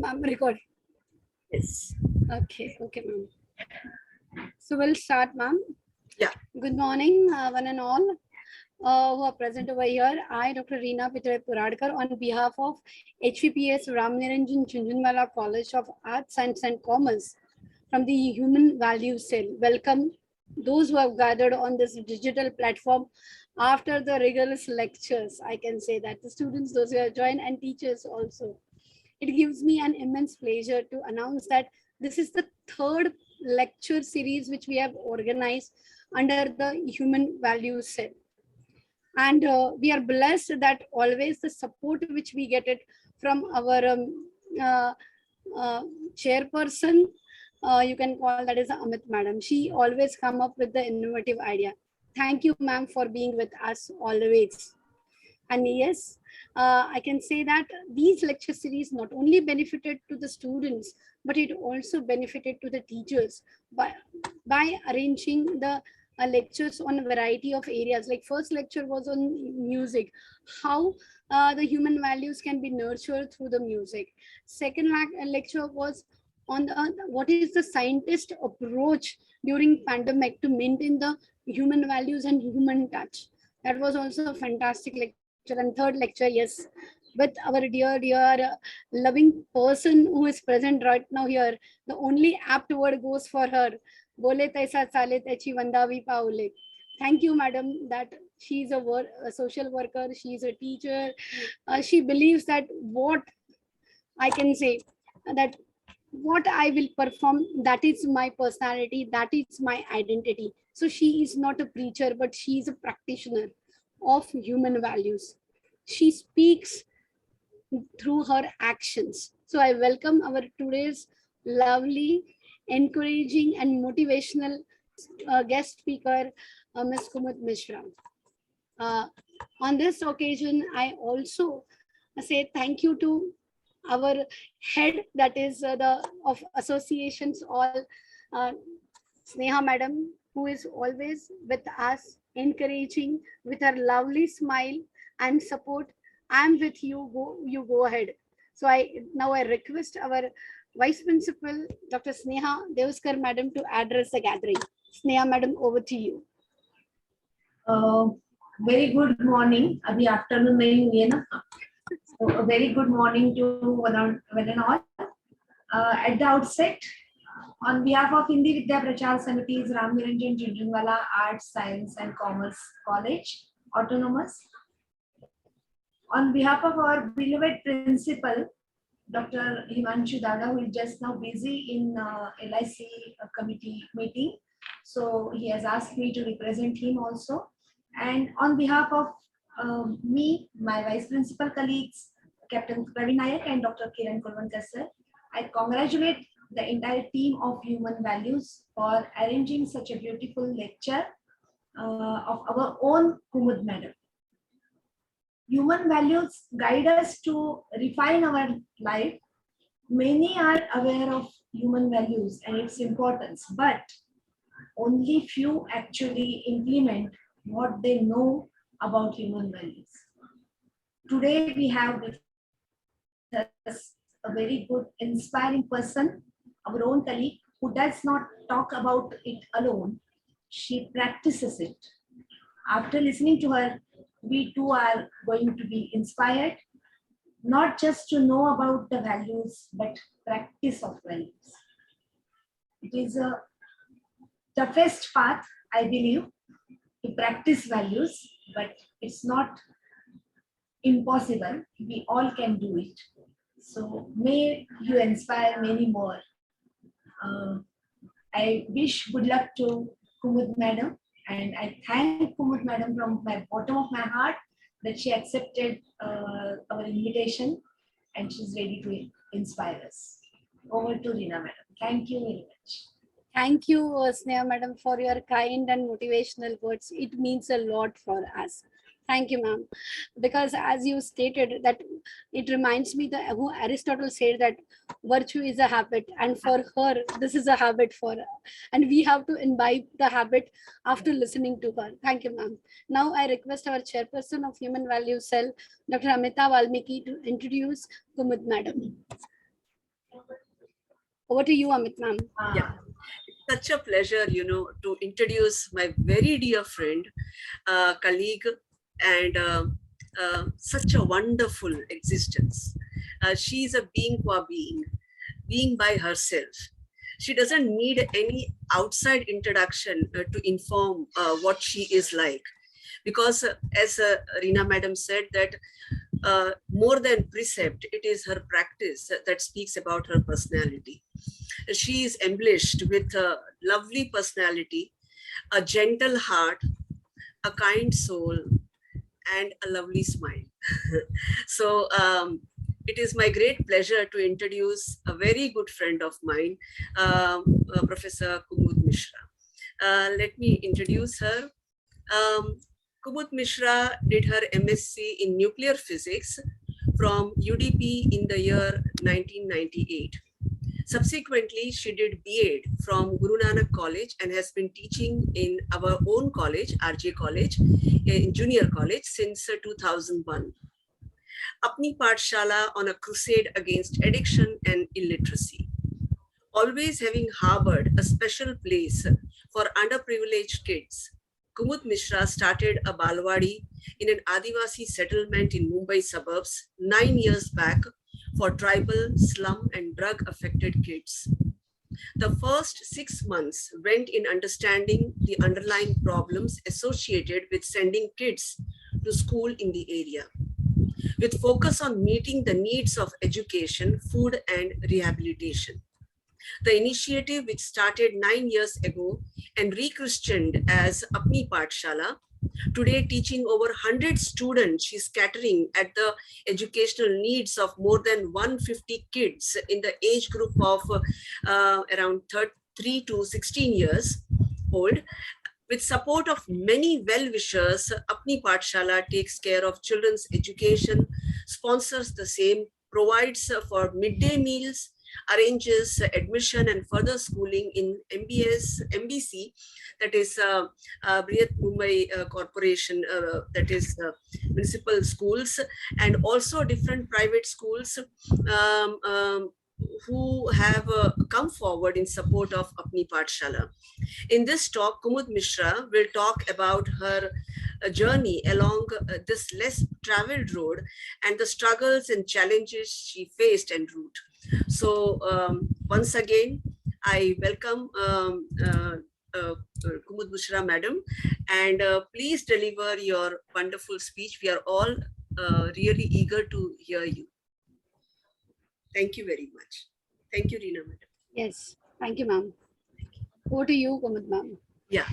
Ma'am, record. Yes. Okay, ma'am. So we'll start, ma'am. Yeah. Good morning, one and all who are present over here. I, Dr. Reena Pitre Puradkar, on behalf of HVPS Ramniranjan Chunjunwala College of Arts, Science and Commerce from the Human Values Cell, welcome those who have gathered on this digital platform after the rigorous lectures. I can say that the students, those who have joined, and teachers also. It gives me an immense pleasure to announce that this is the third lecture series which we have organized under the Human Values Cell. And we are blessed that always the support which we get it from our uh, chairperson, you can call that is Amit madam. She always come up with the innovative idea. Thank you, ma'am, for being with us always. And yes, I can say that these lecture series not only benefited to the students, but it also benefited to the teachers by arranging the lectures on a variety of areas. Like first lecture was on music, how the human values can be nurtured through the music. Second lecture was on what is the scientist approach during pandemic to maintain the human values and human touch. That was also a fantastic lecture. And third lecture, yes, with our dear loving person who is present right now here. The only apt word goes for her. Bole taisa chale tachi vandavi paule. Thank you, madam, that she is a social worker, she is a teacher. She believes that what I can say, that what I will perform, that is my personality, that is my identity. So she is not a preacher, but she is a practitioner of human values. She speaks through her actions. So I welcome our today's lovely, encouraging, and motivational guest speaker, Ms. Kumud Mishra. Uh, on this occasion, I also say thank you to our head, that is the of associations all, uh, Sneha madam, who is always with us, encouraging with her lovely smile and support. I'm with you, go ahead. So I request our vice principal, Dr. Sneha Devskar madam, to address the gathering. Sneha madam, over to you. Very good morning. Abhi afternoon nahi hui hai na. So a very good morning to one and all. At the outset, on behalf of Hindi Vidya Prachar Samiti's Ramniranjan Jhunjhunwala Arts, Science and Commerce College, Autonomous, on behalf of our beloved principal, Dr. Himanshu Dada, who is just now busy in LIC committee meeting. So he has asked me to represent him also. And on behalf of me, my vice principal colleagues, Captain Praveen Nayak and Dr. Kiran Kulwankar sir, I congratulate the entire team of Human Values for arranging such a beautiful lecture of our own Kumud madam. Human values guide us to refine our life. Many are aware of human values and its importance, but only few actually implement what they know about human values. Today we have with us a very good, inspiring person, our own colleague, who does not talk about it alone. She practices it. After listening to her, we too are going to be inspired, not just to know about the values, but practice of values. It is a toughest path, I believe, to practice values, but it's not impossible. We all can do it. So may you inspire many more. I wish good luck to Kumud madam, and I thank Kumud madam from my bottom of my heart that she accepted our invitation and she's ready to inspire us. Over to Reena madam. Thank you very much. Thank you, Sneha madam, for your kind and motivational words. It means a lot for us. Thank you, ma'am. Because as you stated, that it reminds me that who Aristotle said that virtue is a habit, and for her, this is a habit for her. And we have to imbibe the habit after listening to her. Thank you, ma'am. Now I request our chairperson of Human Values Cell, Dr. Amita Valmiki, to introduce Kumud madam. Over to you, Amit ma'am. Yeah, it's such a pleasure, to introduce my very dear friend, colleague, and such a wonderful existence. She's a being qua being by herself. She doesn't need any outside introduction to inform what she is like. Because as Reena madam said, that more than precept, it is her practice that speaks about her personality. She is embellished with a lovely personality, a gentle heart, a kind soul, and a lovely smile. So it is my great pleasure to introduce a very good friend of mine, Professor Kumud Mishra. Let me introduce her. Kumud Mishra did her MSc in nuclear physics from UDP in the year 1998. Subsequently, she did B.Ed from Guru Nanak College and has been teaching in our own college, RJ College, in junior college since 2001. Apni Pathshala on a crusade against addiction and illiteracy. Always having harbored a special place for underprivileged kids, Kumud Mishra started a Balwadi in an Adivasi settlement in Mumbai suburbs 9 years back for tribal, slum, and drug affected kids. The first 6 months went in understanding the underlying problems associated with sending kids to school in the area, with focus on meeting the needs of education, food, and rehabilitation. The initiative, which started 9 years ago and rechristened as Apni Pathshala, today teaching over 100 students, she's catering at the educational needs of more than 150 kids in the age group of around 3 to 16 years old. With support of many well-wishers, Apni Pathshala takes care of children's education, sponsors the same, provides for midday meals, arranges admission and further schooling in MBC, that is Brihat Mumbai Corporation, that is municipal schools, and also different private schools who have come forward in support of Apni Pathshala. In this talk, Kumud Mishra will talk about her journey along this less traveled road and the struggles and challenges she faced en route. So once again, I welcome Kumud Mishra madam, and please deliver your wonderful speech. We are all really eager to hear you. Thank you very much. Thank you, Reena madam. Yes, thank you, ma'am. Over to you, Kumud ma'am. Yeah.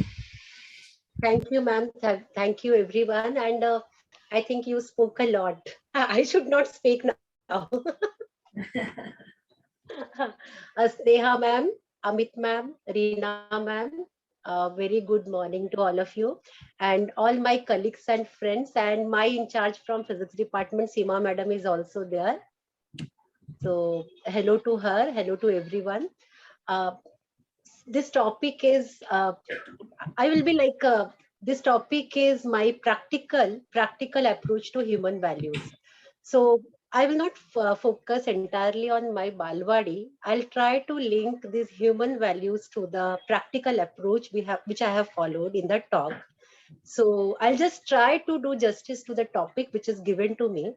Thank you, ma'am. Thank you, everyone. And I think you spoke a lot. I should not speak now. Sneha ma'am, Amit ma'am, Reena ma'am, very good morning to all of you. And all my colleagues and friends, and my in charge from physics department, Seema madam, is also there. So hello to her, hello to everyone. This topic is, I will be like, this topic is my practical approach to human values. So I will not focus entirely on my Balwadi. I'll try to link these human values to the practical approach which I have followed in the talk. So I'll just try to do justice to the topic which is given to me.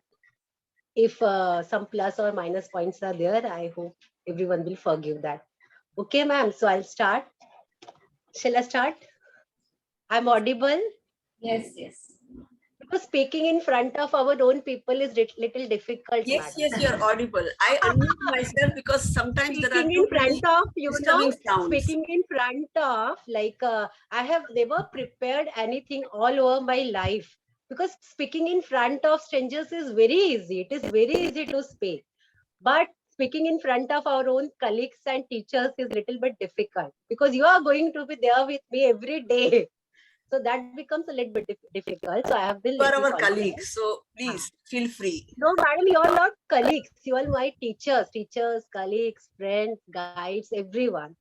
If some plus or minus points are there, I hope everyone will forgive that. Okay, ma'am. So I'll start. Shall I start? I'm audible? Yes, yes. Because speaking in front of our own people is little difficult, Yes, madam. yes, you're audible. I unmute myself because sometimes there are Speaking too in front many of, disturbing sounds. speaking in front of, like I have never prepared anything all over my life. Because speaking in front of strangers is very easy. It is very easy to speak. But speaking in front of our own colleagues and teachers is little bit difficult. Because you are going to be there with me every day. So that becomes a little bit difficult. So I have been You are little our confident. colleagues, so please feel free. No, madam, you are not colleagues. You are my teachers, colleagues, friends, guides, everyone.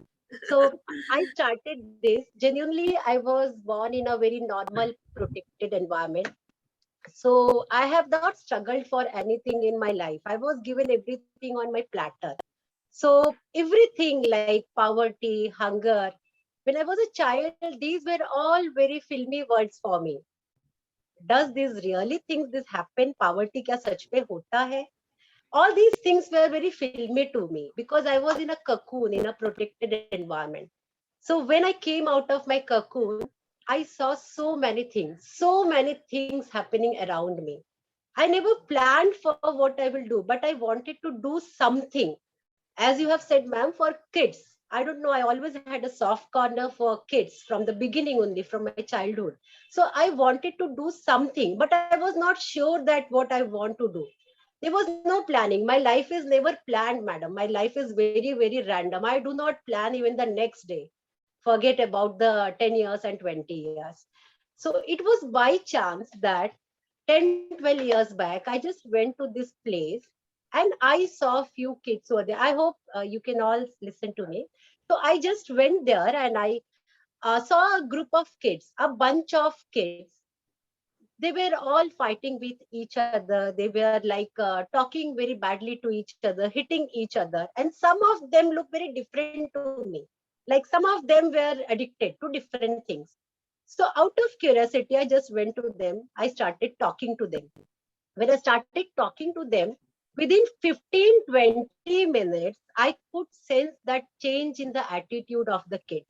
So I started this. Genuinely, I was born in a very normal, protected environment. So I have not struggled for anything in my life. I was given everything on my platter. So everything like poverty, hunger, when I was a child, these were all very filmy words for me. Does this really think this happen? Poverty kya sach mein hota hai? All these things were very filmy to me because I was in a cocoon, in a protected environment. So when I came out of my cocoon, I saw so many things happening around me. I never planned for what I will do, but I wanted to do something. As you have said, ma'am, for kids. I don't know, I always had a soft corner for kids from the beginning only, from my childhood. So I wanted to do something, but I was not sure that what I want to do. There was no planning. My life is never planned, madam. My life is very, very random. I do not plan even the next day. Forget about the 10 years and 20 years. So it was by chance that 10, 12 years back, I just went to this place and I saw a few kids over there. I hope you can all listen to me. So I just went there and I saw a group of kids, a bunch of kids. They were all fighting with each other. They were like talking very badly to each other, hitting each other. And some of them look very different to me. Like some of them were addicted to different things. So out of curiosity, I just went to them. I started talking to them. When I started talking to them, within 15, 20 minutes, I could sense that change in the attitude of the kids.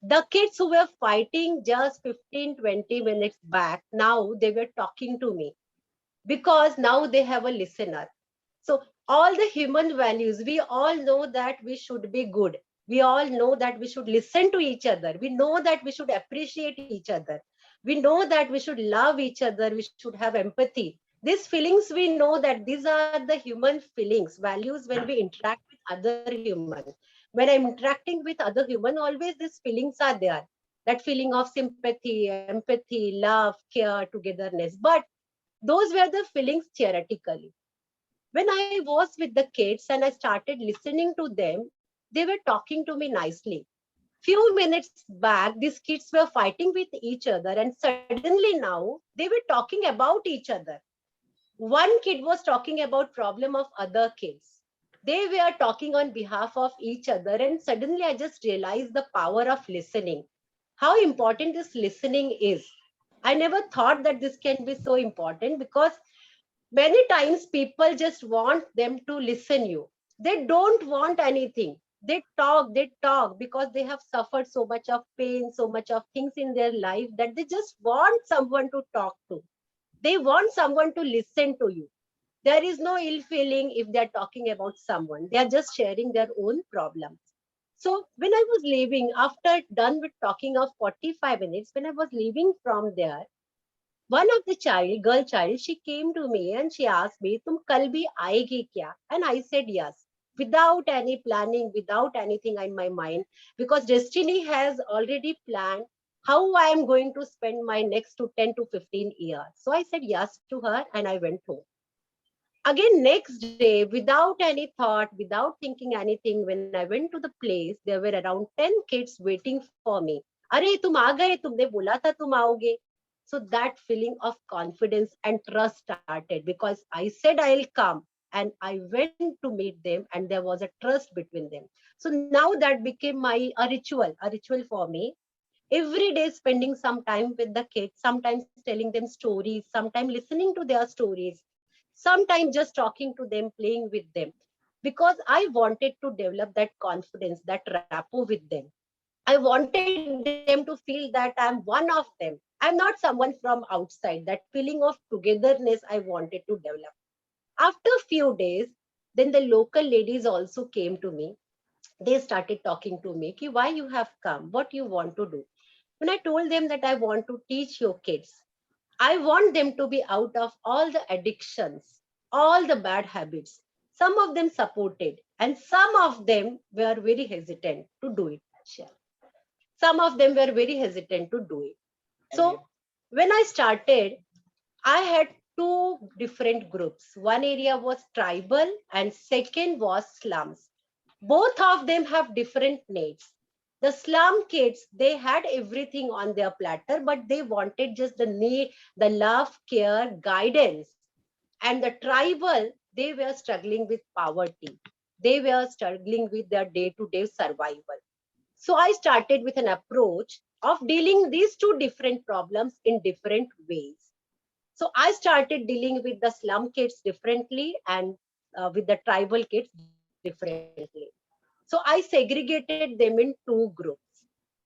The kids who were fighting just 15, 20 minutes back, now they were talking to me because now they have a listener. So all the human values, we all know that we should be good. We all know that we should listen to each other. We know that we should appreciate each other. We know that we should love each other. We should have empathy. These feelings, we know that these are the human feelings, values when we interact with other human. When I'm interacting with other human, always these feelings are there. That feeling of sympathy, empathy, love, care, togetherness. But those were the feelings theoretically. When I was with the kids and I started listening to them, they were talking to me nicely. Few minutes back, these kids were fighting with each other, and suddenly now they were talking about each other. One kid was talking about problem of other kids. They were talking on behalf of each other, and suddenly I just realized the power of listening. How important this listening is. I never thought that this can be so important because many times people just want them to listen you. They don't want anything. They talk because they have suffered so much of pain, so much of things in their life that they just want someone to talk to. They want someone to listen to you. There is no ill feeling if they're talking about someone. They are just sharing their own problems. So when I was leaving, after done with talking of 45 minutes, when I was leaving from there, one of the child, girl child, she came to me and she asked me, "Tum kal bhi aayegi kya?" And I said yes, without any planning, without anything in my mind, because destiny has already planned how I am going to spend my next to 10 to 15 years. So I said yes to her and I went home. Again, next day, without any thought, without thinking anything, when I went to the place, there were around 10 kids waiting for me. Arey, tum aa gaye, tumne bola tha tum aoge. So that feeling of confidence and trust started because I said I'll come and I went to meet them and there was a trust between them. So now that became a ritual for me. Every day spending some time with the kids, sometimes telling them stories, sometimes listening to their stories, sometimes just talking to them, playing with them, because I wanted to develop that confidence, that rapport with them. I wanted them to feel that I'm one of them. I'm not someone from outside. That feeling of togetherness I wanted to develop. After a few days, then the local ladies also came to me. They started talking to me, Ki, why you have come? What you want to do? When I told them that I want to teach your kids, I want them to be out of all the addictions, all the bad habits. Some of them supported, and some of them were very hesitant to do it. Sure. Some of them were very hesitant to do it. So when I started, I had two different groups. One area was tribal and second was slums. Both of them have different needs. The slum kids, they had everything on their platter, but they wanted just the need, the love, care, guidance. And the tribal, they were struggling with poverty. They were struggling with their day-to-day survival. So I started with an approach of dealing these two different problems in different ways. So I started dealing with the slum kids differently and with the tribal kids differently. So I segregated them in two groups.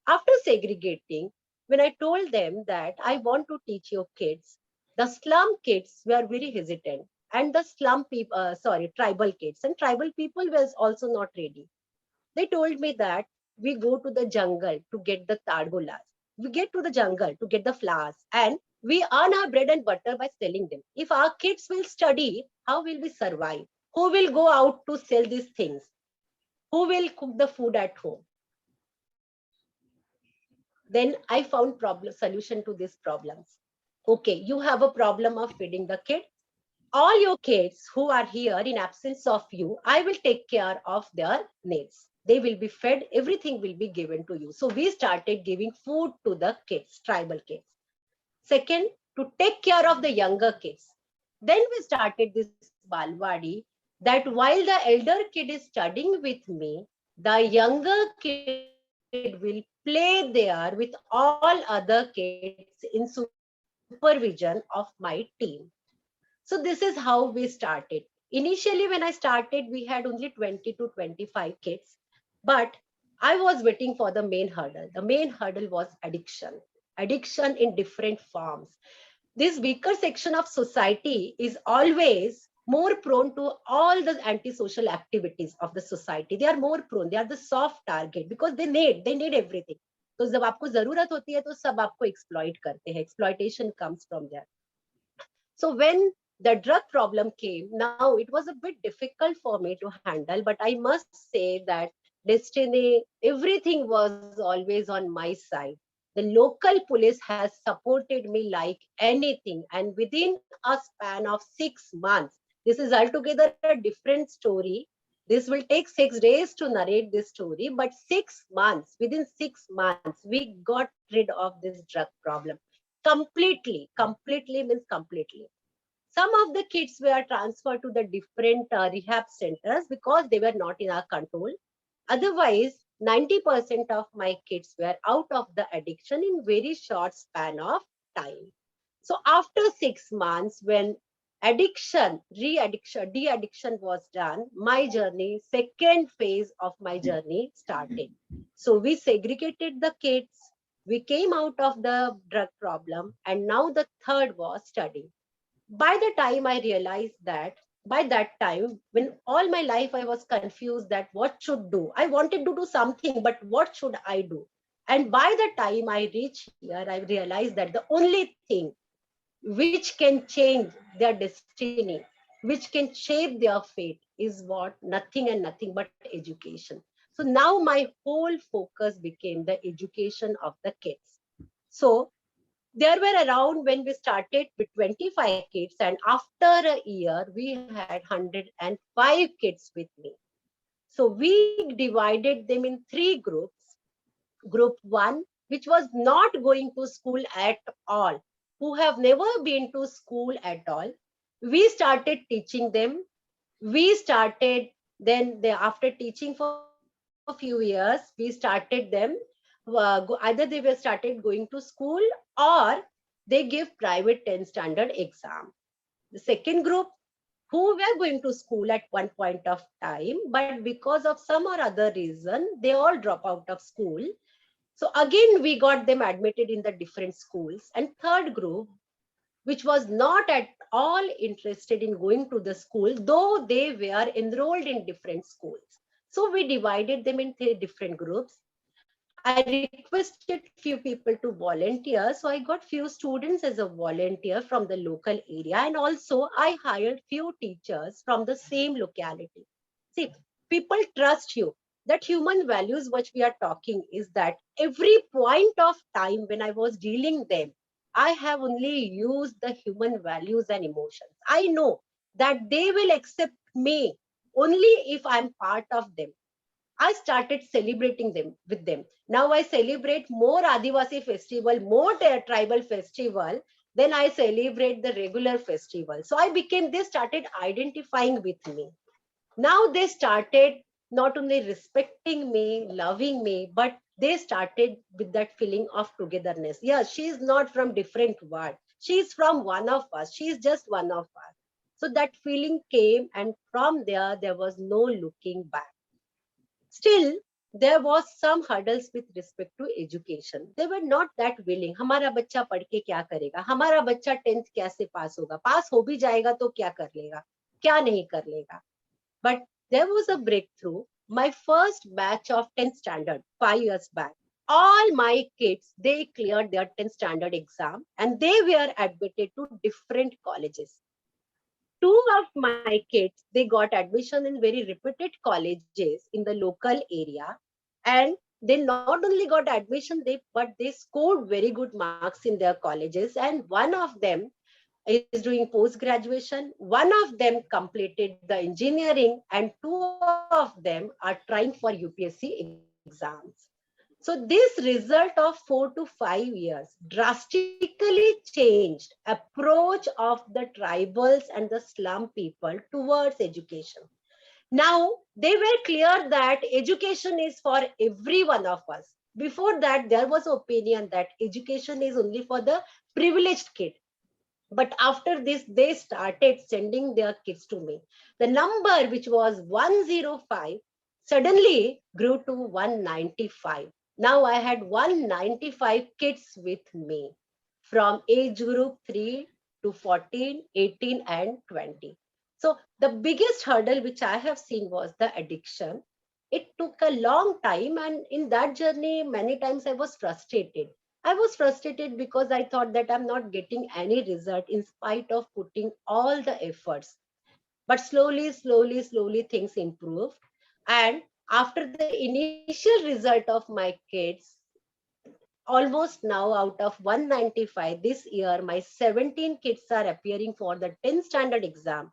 After segregating, when I told them that I want to teach your kids, the slum kids were very hesitant, and the tribal kids and tribal people were also not ready. They told me that we go to the jungle to get the targulas. We get to the jungle to get the flowers, and we earn our bread and butter by selling them. If our kids will study, how will we survive? Who will go out to sell these things? Who will cook the food at home? Then I found solution to these problems. Okay, you have a problem of feeding the kid. All your kids who are here in absence of you, I will take care of their needs. They will be fed, everything will be given to you. So we started giving food to the kids, tribal kids. Second, to take care of the younger kids. Then we started this Balwadi, that while the elder kid is studying with me, the younger kid will play there with all other kids in supervision of my team. So this is how we started. Initially, when I started, we had only 20 to 25 kids, but I was waiting for the main hurdle. The main hurdle was addiction in different forms. This weaker section of society is always more prone to all the antisocial activities of the society. They are more prone. They are the soft target because they need everything. तो जब आपको जरूरत होती है तो सब आपको exploit करते हैं. Exploitation comes from there. So when the drug problem came, now it was a bit difficult for me to handle, but I must say that destiny, everything was always on my side. The local police has supported me like anything, and within a span of 6 months, this is altogether a different story. This will take 6 days to narrate this story, but 6 months, within 6 months, we got rid of this drug problem completely. Completely means completely. Some of the kids were transferred to the different rehab centers because they were not in our control. Otherwise, 90% of my kids were out of the addiction in very short span of time. So after 6 months, when addiction, de-addiction was done, my journey, second phase of my journey started. So we segregated the kids, we came out of the drug problem, and now the third was study. By the time I realized that, by that time, when all my life I was confused that what should do, I wanted to do something, but what should I do? And by the time I reached here, I realized that the only thing which can change their destiny, which can shape their fate, is what? Nothing and nothing but education. So now my whole focus became the education of the kids. So there were around, when we started with 25 kids, and after a year we had 105 kids with me. So we divided them in three groups. Group one, which was not going to school at all, who have never been to school at all. We started teaching them. We started, then they, after teaching for a few years, we started them, either they were started going to school or they give private 10th standard exam. The second group, who were going to school at one point of time, but because of some or other reason, they all drop out of school. So again, we got them admitted in the different schools. And third group, which was not at all interested in going to the school, though they were enrolled in different schools. So we divided them in three different groups. I requested few people to volunteer. So I got few students as a volunteer from the local area. And also I hired few teachers from the same locality. See, people trust you. That human values which we are talking is that every point of time when I was dealing them, I have only used the human values and emotions. I know that they will accept me only if I'm part of them. I started celebrating them with them. Now I celebrate more Adivasi festival, more tribal festival, then I celebrate the regular festival. So I became, they started identifying with me. Now they started not only respecting me, loving me, but they started with that feeling of togetherness. Yeah, she is not from different world. She is from one of us. She is just one of us. So that feeling came, and from there was no looking back. Still, there was some hurdles with respect to education. They were not that willing. हमारा बच्चा पढ़ के क्या करेगा? हमारा बच्चा 10th कैसे पास होगा? पास हो भी जाएगा तो क्या कर लेगा? क्या नहीं कर लेगा? But there was a breakthrough. My first batch of 10th standard, 5 years back, all my kids, they cleared their 10th standard exam and they were admitted to different colleges. Two of my kids, they got admission in very reputed colleges in the local area, and they not only got admission, but they scored very good marks in their colleges, and one of them is doing post graduation, one of them completed the engineering, and two of them are trying for UPSC exams. So this result of 4 to 5 years drastically changed approach of the tribals and the slum people towards education. Now they were clear that education is for every one of us. Before that, there was opinion that education is only for the privileged kid. But after this, they started sending their kids to me. The number, which was 105, suddenly grew to 195. Now I had 195 kids with me from age group 3 to 14, 18, and 20. So the biggest hurdle which I have seen was the addiction. It took a long time, and in that journey, many times I was frustrated. I was frustrated because I thought that I'm not getting any result in spite of putting all the efforts. But slowly, things improved. And after the initial result of my kids, almost now out of 195 this year, my 17 kids are appearing for the 10th standard exam.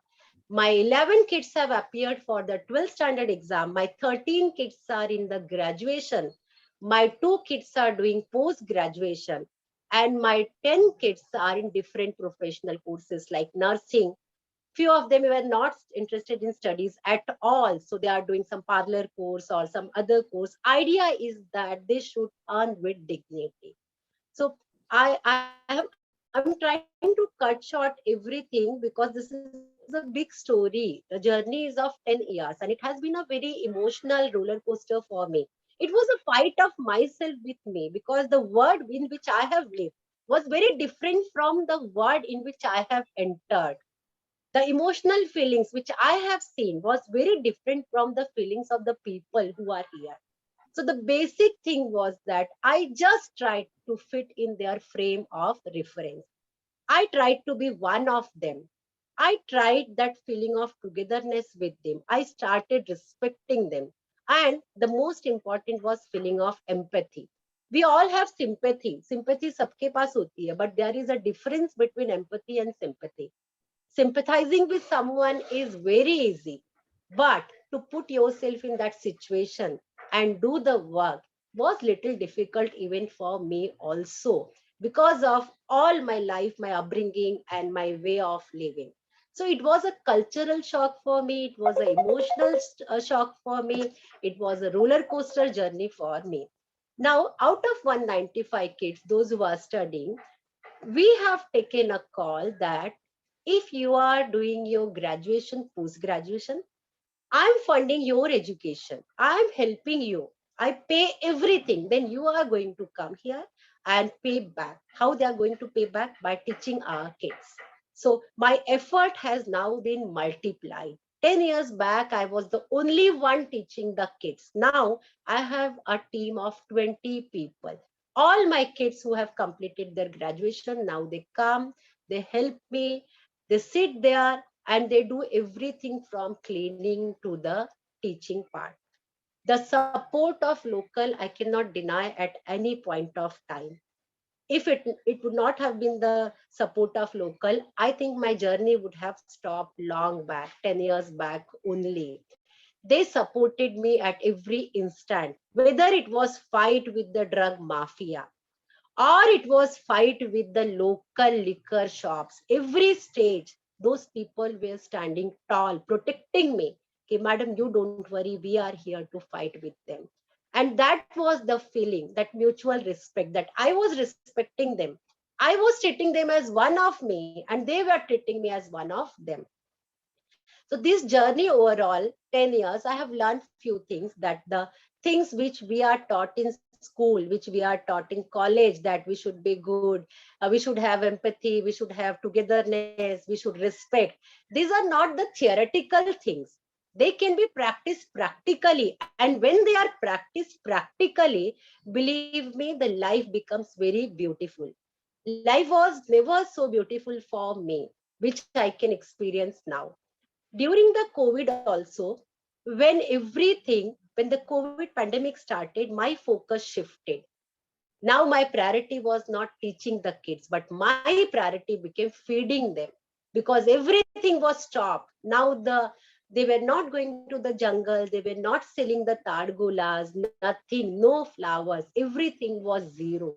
My 11 kids have appeared for the 12th standard exam. My 13 kids are in the graduation. My 2 kids are doing post graduation. And my 10 kids are in different professional courses like nursing. Few of them were not interested in studies at all, so they are doing some parlor course or some other course. Idea is that they should earn with dignity. So I'm trying to cut short everything because this is a big story. The journey is of 10 years and it has been a very emotional roller coaster for me. It was a fight of myself with me because the world in which I have lived was very different from the world in which I have entered. The emotional feelings which I have seen was very different from the feelings of the people who are here. So the basic thing was that I just tried to fit in their frame of reference. I tried to be one of them. I tried that feeling of togetherness with them. I started respecting them. And the most important was feeling of empathy. We all have sympathy. Sympathy सबके पास होती है, but there is a difference between empathy and sympathy. Sympathizing with someone is very easy, but to put yourself in that situation and do the work was little difficult even for me also, because of all my life, my upbringing, and my way of living. So it was a cultural shock for me, it was an emotional shock for me, it was a roller coaster journey for me. Now, out of 195 kids, those who are studying, we have taken a call that if you are doing your graduation, post graduation, I'm funding your education, I'm helping you, I pay everything, then you are going to come here and pay back. How they are going to pay back? By teaching our kids. So my effort has now been multiplied. 10 years back, I was the only one teaching the kids. Now I have a team of 20 people. All my kids who have completed their graduation, now they come, they help me, they sit there and they do everything from cleaning to the teaching part. The support of local, I cannot deny at any point of time. If it would not have been the support of local, I think my journey would have stopped long back, 10 years back only. They supported me at every instant, whether it was fight with the drug mafia or it was fight with the local liquor shops. Every stage, those people were standing tall, protecting me. Okay, madam, you don't worry, we are here to fight with them. And that was the feeling, that mutual respect, that I was respecting them. I was treating them as one of me, and they were treating me as one of them. So this journey overall, 10 years, I have learned few things, that the things which we are taught in school, which we are taught in college, that we should be good, we should have empathy, we should have togetherness, we should respect. These are not the theoretical things. They can be practiced practically. And when they are practiced practically, believe me, the life becomes very beautiful. Life was never so beautiful for me, which I can experience now. During the COVID also, when the COVID pandemic started, my focus shifted. Now my priority was not teaching the kids, but my priority became feeding them, because everything was stopped. Now they were not going to the jungle, they were not selling the tadgulas, nothing, no flowers, everything was zero.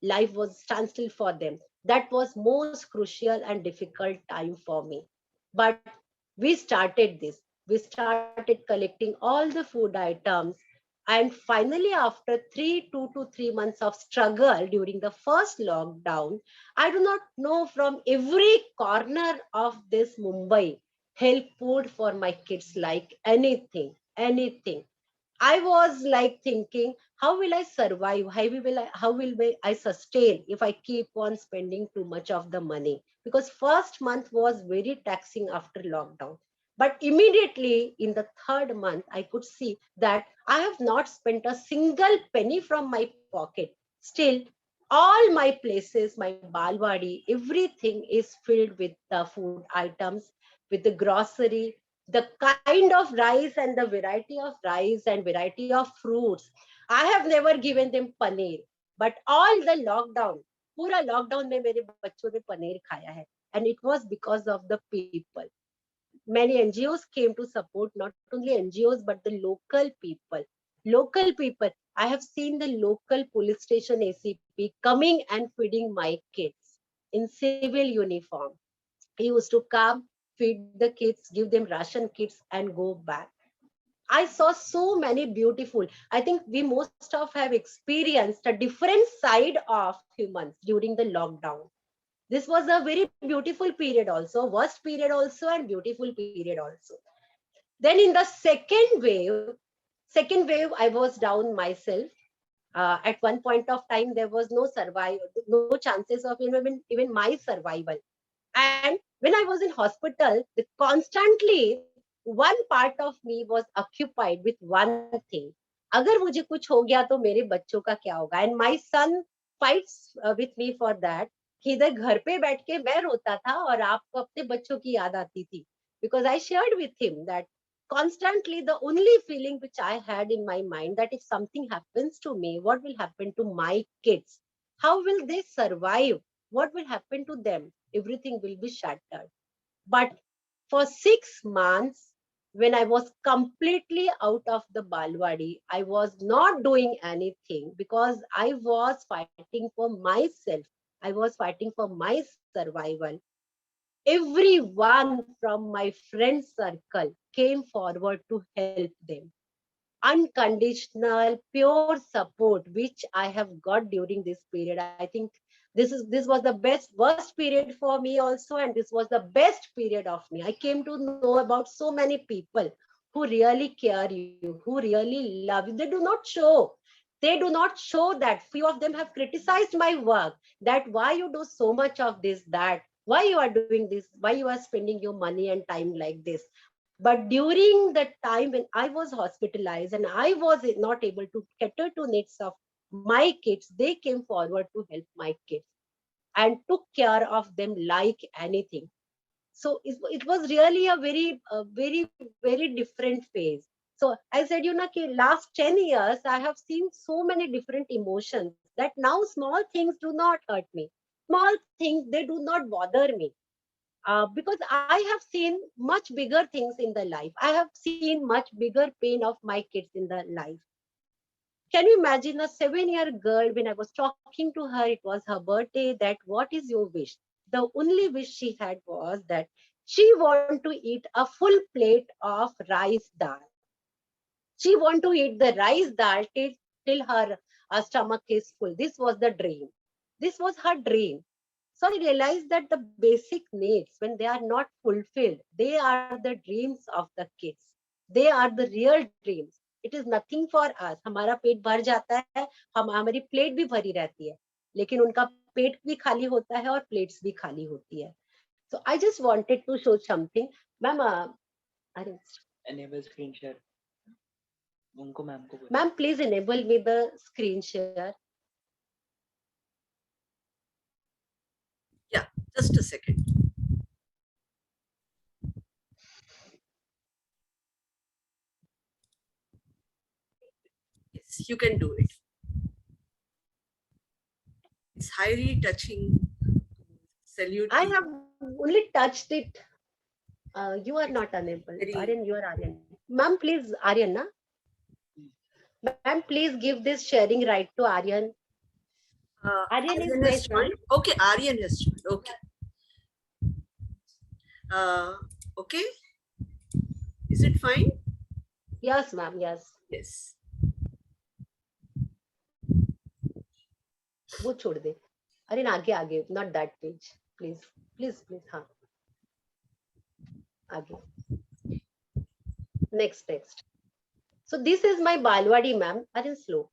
Life was standstill for them. That was most crucial and difficult time for me. But we started this. We started collecting all the food items. And finally, after 2 to 3 months of struggle during the first lockdown, I do not know, from every corner of this Mumbai, help food for my kids like anything, anything. I was like thinking, how will I survive? How will I sustain if I keep on spending too much of the money? Because first month was very taxing after lockdown. But immediately in the third month, I could see that I have not spent a single penny from my pocket. Still, all my places, my balwadi, everything is filled with the food items, with the grocery, the kind of rice and the variety of rice and variety of fruits. I have never given them paneer, but all the lockdown, पूरा lockdown में मेरे बच्चों ने पनीर खाया है, and it was because of the people. Many NGOs came to support, not only NGOs, but the local people. Local people. I have seen the local police station ACP coming and feeding my kids in civil uniform. He used to come, feed the kids, give them ration kits, and go back. I saw so many beautiful. I think we most of have experienced a different side of humans during the lockdown. This was a very beautiful period also, worst period also, and beautiful period also. Then in the second wave, I was down myself. At one point of time, there was no survival, no chances of even my survival. And when I was in hospital, constantly one part of me was occupied with one thing. अगर मुझे कुछ हो गया तो मेरे बच्चों का क्या होगा? And my son fights with me for that. कि इधर घर पे बैठ के मैं रोता था और आपको अपने बच्चों की याद आती थी. Because I shared with him that constantly the only feeling which I had in my mind, that if something happens to me, what will happen to my kids? How will they survive? What will happen to them? Everything will be shattered. But for 6 months, when I was completely out of the Balwadi, I was not doing anything because I was fighting for myself. I was fighting for my survival. Everyone from my friend circle came forward to help them. Unconditional, pure support, which I have got during this period. I think this was the worst period for me also, and this was the best period of me. I came to know about so many people who really care you, who really love you. They do not show that. Few of them have criticized my work, that why you do so much of this, that why you are doing this, why you are spending your money and time like this. But during the time when I was hospitalized and I was not able to cater to needs of my kids, they came forward to help my kids and took care of them like anything. So it was really a very different phase. So I said, ki last 10 years, I have seen so many different emotions that now small things do not hurt me. Small things, they do not bother me. Because I have seen much bigger things in the life. I have seen much bigger pain of my kids in the life. Can you imagine a 7-year girl, when I was talking to her, it was her birthday, that what is your wish? The only wish she had was that She want to eat a full plate of rice dal. She want to eat the rice dal till her stomach is full. This was the dream. This was her dream. So I realized that the basic needs, when they are not fulfilled, they are the dreams of the kids. They are the real dreams. It is nothing for us. हमारा पेट भर जाता है, हमारी plate भी भरी रहती है, लेकिन उनका पेट भी खाली होता है और प्लेट्स भी खाली होती है. So I just wanted to show something. Ma'am, enable screen share. उनको मैम को ma'am, please enable me the screen share. Yeah, just a second. Yes, you can do it. It's highly touching. Salute. I to have only touched it. You are not unable. Very- Aryan, you are Aryan. Ma'am, please, Aryan, na? Ma'am, please give this sharing right to Aryan. Aryan is my has son. joined. Okay, Aryan has joined. Okay. Okay. Is it fine? Yes, ma'am, yes. Yes. वो छोड़ दे. Aryan, आगे आगे, not that page. Please, please, please, हाँ. आगे. Next. So this is my Balwadi, ma'am. Aryan, slow.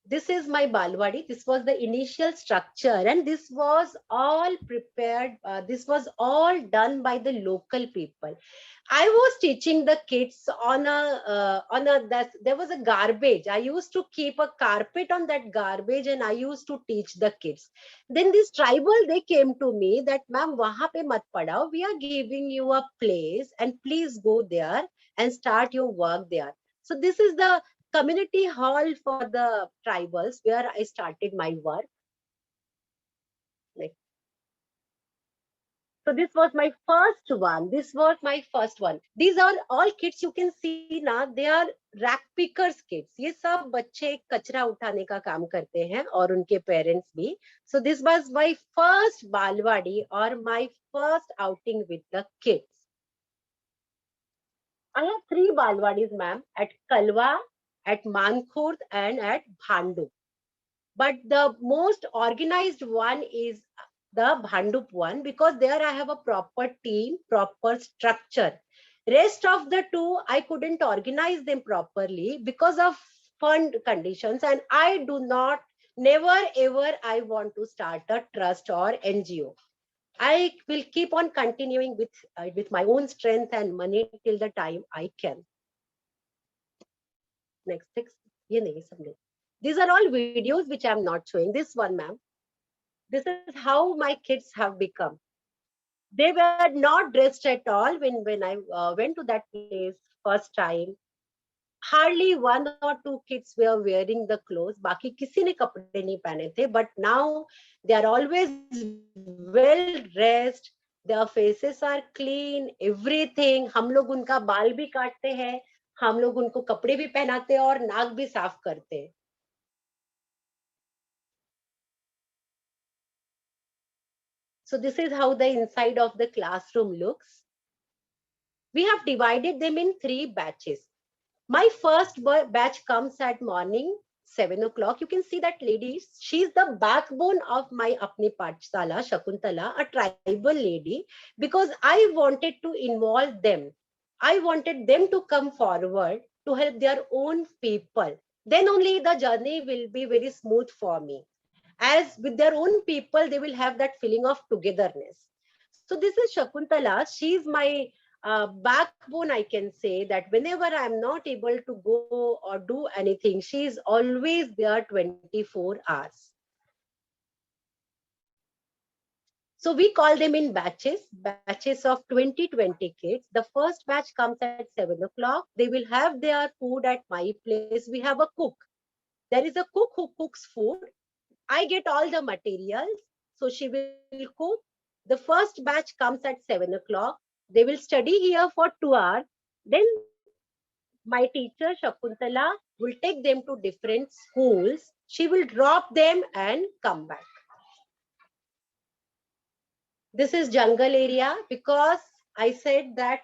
This is my Balwadi. This was the initial structure, and this was all prepared. This was all done by the local people. I was teaching the kids on there was a garbage. I used to keep a carpet on that garbage, and I used to teach the kids. Then this tribal, they came to me that, ma'am, wahan pe mat padao. We are giving you a place, and please go there and start your work there. So this is the community hall for the tribals where I started my work. Like, so this was my first one. This was my first one. These are all kids you can see now. They are rack pickers kids. ये सब बच्चे कचरा उठाने का काम करते हैं और उनके parents भी. So this was my first Balwadi or my first outing with the kids. I have 3 Balwadis, ma'am, at Kalwa, at Mankhurd, and at Bhandup. But the most organized one is the Bhandup one, because there I have a proper team, proper structure. Rest of the 2, I couldn't organize them properly because of fund conditions, and I do not, never ever I want to start a trust or NGO. I will keep on continuing with my own strength and money till the time I can. Next. ये नहीं समझे. These are all videos which I am not showing. This one, ma'am. This is how my kids have become. They were not dressed at all when I went to that place first time. Hardly 1 or 2 kids were wearing the clothes. बाकी किसी ने कपड़े नहीं पहने थे. But now they are always well dressed. Their faces are clean. Everything. हम लोग उनका बाल भी काटते हैं. हम लोग उनको कपड़े भी पहनाते हैं और नाक भी साफ करते हैं. So this is how the inside of the classroom looks. We have divided them in 3 batches. My first batch comes at morning 7 o'clock. You can see that lady, she's the backbone of my Apni Pathshala, Shakuntala, a tribal lady, because I wanted to involve them. I wanted them to come forward to help their own people. Then only the journey will be very smooth for me. As with their own people, they will have that feeling of togetherness. So this is Shakuntala. She's my backbone, I can say, that whenever I'm not able to go or do anything, she's always there 24 hours. So we call them in batches of 20 kids. The first batch comes at 7 o'clock. They will have their food at my place. We have a cook. There is a cook who cooks food. I get all the materials. So she will cook. The first batch comes at 7 o'clock. They will study here for 2 hours. Then my teacher, Shakuntala, will take them to different schools. She will drop them and come back. This is jungle area because I said that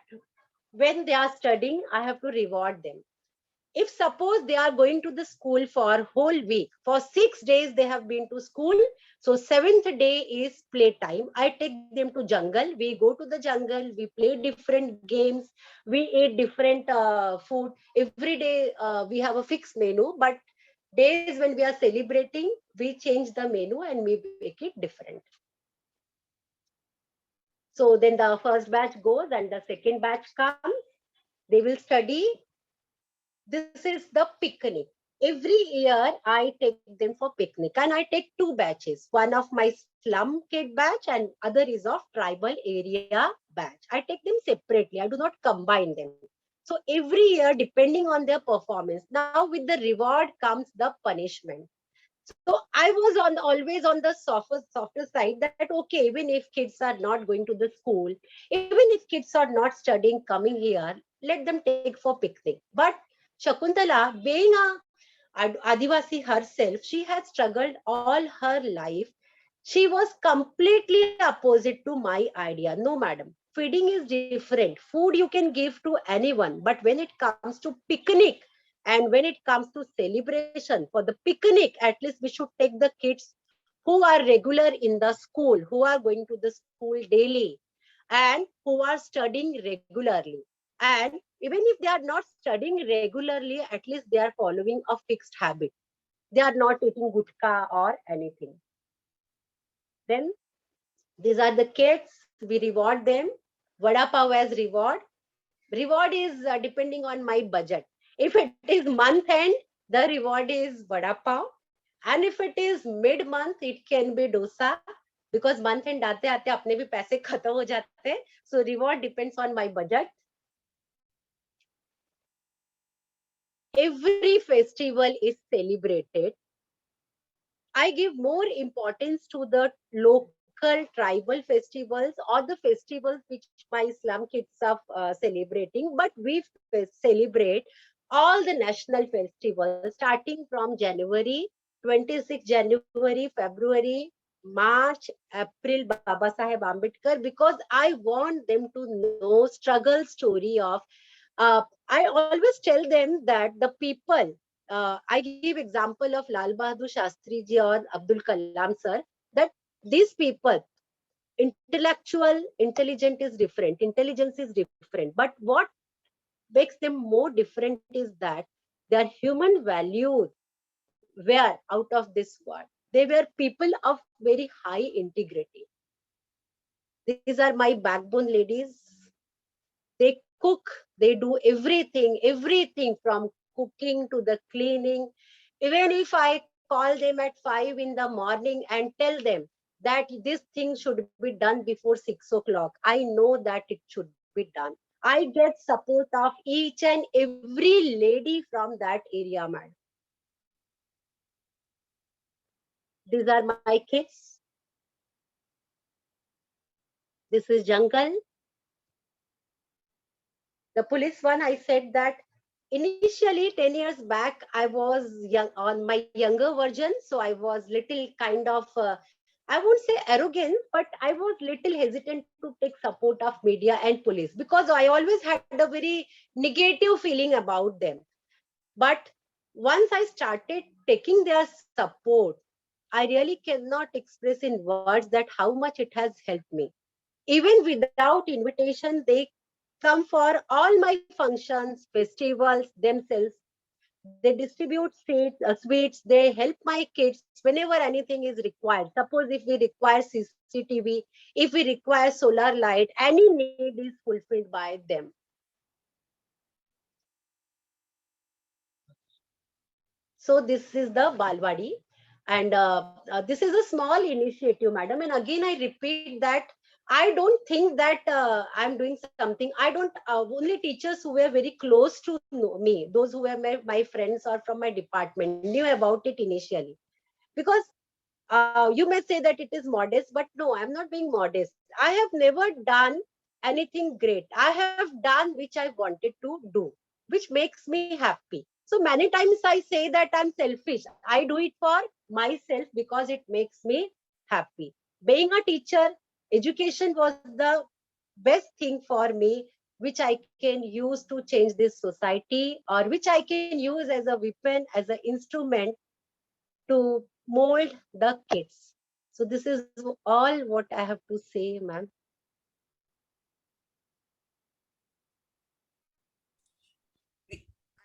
when they are studying, I have to reward them. If suppose they are going to the school for whole week, for 6 days they have been to school, so seventh day is playtime. I take them to jungle. We go to the jungle. We play different games. We eat different food. Every day we have a fixed menu, but days when we are celebrating, we change the menu and we make it different. So then the first batch goes and the second batch comes. They will study. This is the picnic. Every year I take them for picnic and I take two batches. One of my slum kid batch and other is of tribal area batch. I take them separately. I do not combine them. So every year, depending on their performance, now with the reward comes the punishment. So I was on always on the softer side that okay, even if kids are not going to the school, even if kids are not studying, coming here, let them take for picnic. But Shakuntala, being a Adivasi herself, she has struggled all her life. She was completely opposite to my idea. No, madam. Feeding is different. Food you can give to anyone, but when it comes to picnic and when it comes to celebration, for the picnic, at least we should take the kids who are regular in the school, who are going to the school daily, and who are studying regularly. And even if they are not studying regularly, at least they are following a fixed habit. They are not eating gutka or anything. Then these are the kids. We reward them. Vada pav as reward. Reward is depending on my budget. If it is month end, the reward is vada pav. And if it is mid month, it can be dosa. Because month end आते आते अपने भी पैसे खत्म हो जाते हैं. So reward depends on my budget. Every festival is celebrated. I give more importance to the local tribal festivals or the festivals which my slum kids are celebrating, but we celebrate all the national festivals starting from January, 26 January, February, March, April, Baba Saheb Ambedkar, because I want them to know struggle story of I always tell them that the people, I give example of Lal Bahadur Shastri ji or Abdul Kalam sir, that these people, intellectual, intelligent is different, intelligence is different. But what makes them more different is that their human values were out of this world. They were people of very high integrity. These are my backbone ladies. They cook, they do everything from cooking to the cleaning. Even if I call them at 5 in the morning and tell them that this thing should be done before 6 o'clock, I know that it should be done. I get support of each and every lady from that area, madam. These are my kids. This is jungle. The police one, I said that initially 10 years back, I was young on my younger version. So I was little kind of, I won't say arrogant, but I was little hesitant to take support of media and police because I always had a very negative feeling about them. But once I started taking their support, I really cannot express in words that how much it has helped me. Even without invitation, they come for all my functions, festivals themselves. They distribute sweets. They help my kids whenever anything is required. Suppose if we require CCTV, if we require solar light, any need is fulfilled by them. So this is the Balwadi. And this is a small initiative, madam. And again, I repeat that I don't think that I'm doing something. I don't, only teachers who were very close to me, those who were my friends or from my department, knew about it initially. Because you may say that it is modest, but no, I'm not being modest. I have never done anything great. I have done which I wanted to do, which makes me happy. So many times I say that I'm selfish. I do it for myself because it makes me happy. Being a teacher, education was the best thing for me, which I can use to change this society, or which I can use as a weapon, as an instrument to mold the kids. So this is all what I have to say, ma'am.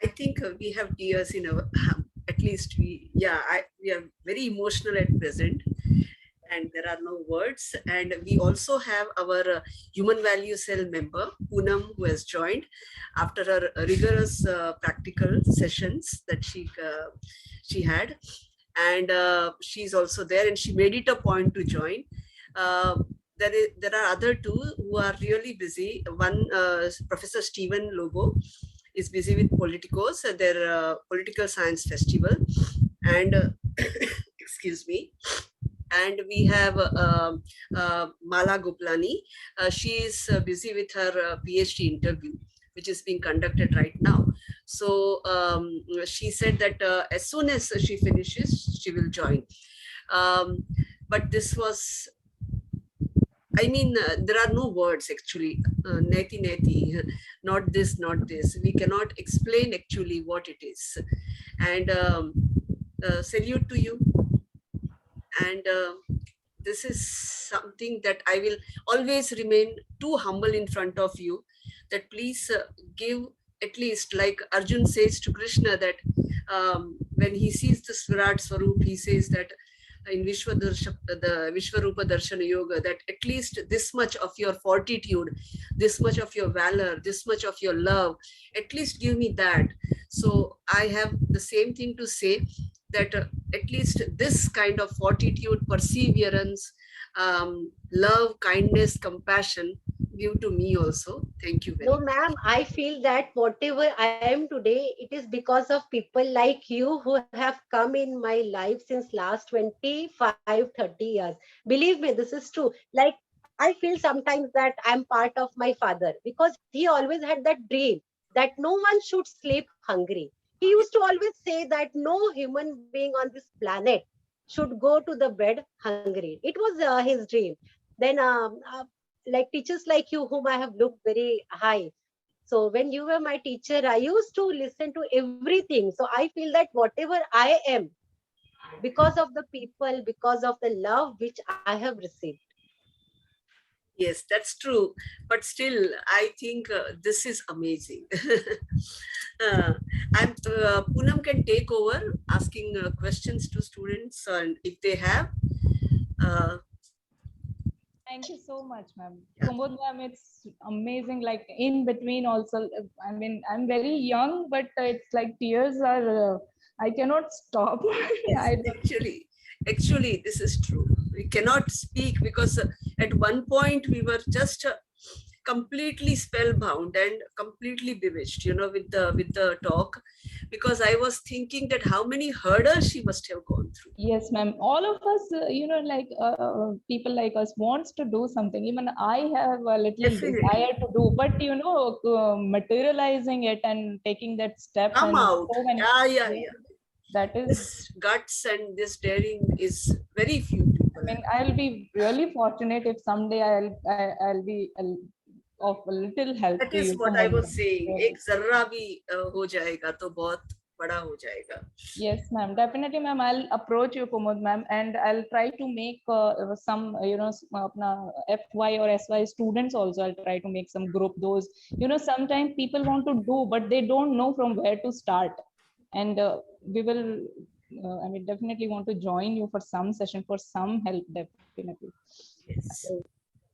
I think we have tears in our, at least we are very emotional at present, and there are no words. And we also have our human value cell member, Poonam, who has joined after her rigorous practical sessions that she had. And she's also there, and she made it a point to join. There are other two who are really busy. One, Professor Stephen Lobo, is busy with Politicos, their political science festival. And excuse me. And we have Mala Goplani. She is busy with her PhD interview, which is being conducted right now. So she said that as soon as she finishes, she will join. But this was, I mean, there are no words actually. Neti neti, not this, not this. We cannot explain actually what it is. And salute to you. And this is something that I will always remain too humble in front of you, that please give, at least like Arjun says to Krishna, that when he sees the Virat Swarup, he says that in the Vishwarupa Darshana Yoga, that at least this much of your fortitude, this much of your valor, this much of your love, at least give me that. So I have the same thing to say, that at least this kind of fortitude, perseverance, love, kindness, compassion, give to me also. Thank you very No, much. ma'am, I feel that whatever I am today, it is because of people like you who have come in my life since last 25, 30 years. Believe me, this is true. Like, I feel sometimes that I'm part of my father, because he always had that dream that no one should sleep hungry. He used to always say that no human being on this planet should go to the bed hungry. It was his dream. Then like teachers like you, whom I have looked very high. So when you were my teacher, I used to listen to everything. So I feel that whatever I am, because of the people, because of the love which I have received. Yes, that's true. But still, I think this is amazing. And Poonam can take over asking questions to students, and if they have. Uh, Thank you so much, ma'am. Yeah. Kumud ma'am, it's amazing. Like in between also, I mean, I'm very young, but it's like tears are, I cannot stop. Yes, I don't. actually, this is true. We cannot speak because at one point we were just completely spellbound and completely bewitched, with the talk, because I was thinking that how many hurdles she must have gone through. Yes, ma'am. All of us, like people like us wants to do something. Even I have a little Definitely. desire to do, but materializing it and taking that step Come and out. so many. Yeah. That is. This guts and this daring is very few people I mean, have. I'll be really fortunate if someday I'll be of a little help That to is you. what I Kumud was ma'am. saying. Really. एक जर्रा भी हो जाएगा तो बहुत बड़ा हो जाएगा. Yes, ma'am. Definitely, ma'am. I'll approach you, Kumud, ma'am, and I'll try to make some, apna FY or SY students also. I'll try to make some group. Those, sometimes people want to do, but they don't know from where to start. And we will, I mean, definitely want to join you for some session, for some help, definitely. Yes.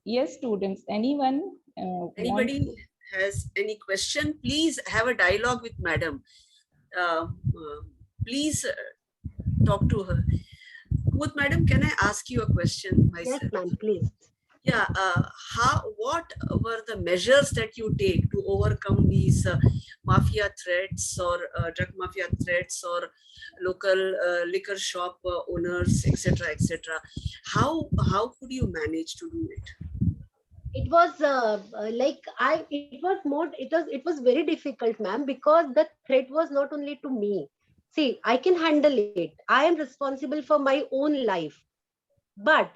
Yes, students. Anyone want? Anybody has any question, please have a dialogue with madam. Please talk to her. Kumud madam, can I ask you a question Yes, myself? ma'am, please. Yeah, what were the measures that you take to overcome these mafia threats, or drug mafia threats, or local liquor shop owners, etc., etc.? How could you manage to do it? It was like it was more, it was very difficult, ma'am, because the threat was not only to me. See, I can handle it. I am responsible for my own life. But